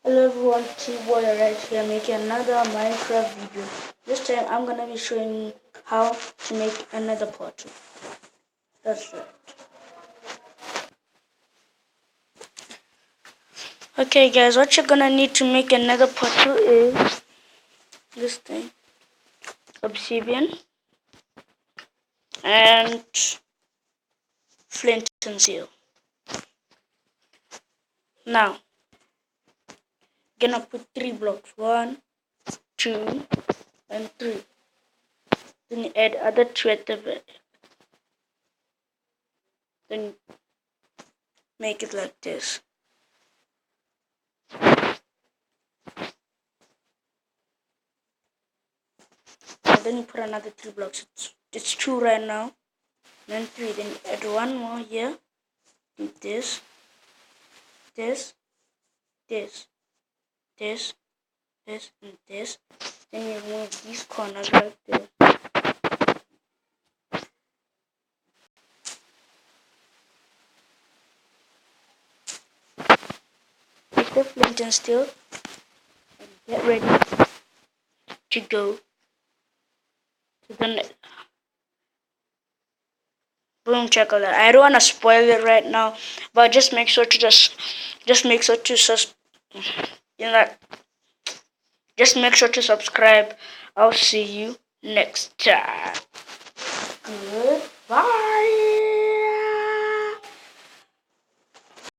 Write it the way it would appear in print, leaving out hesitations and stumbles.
Hello everyone, T-Boy right here making another Minecraft video. This time I'm gonna be showing you how to make another portal. That's right. Okay guys, what you're gonna need to make another portal is this thing. Obsidian and flint and steel. Now, gonna put 3 blocks. 1, 2, and 3. Then you add other 2 at the back. Then make it like this. And then you put another 3 blocks. It's 2 right now. Then 3. Then you add 1 more here. Do this, this, this, this, this, and this. Then you move these corners like this. Take the flint and steel and get ready to go to the next. Boom chocolate. I don't want to spoil it right now, but just make sure to just make sure to just make sure to subscribe. I'll see you next time. Goodbye.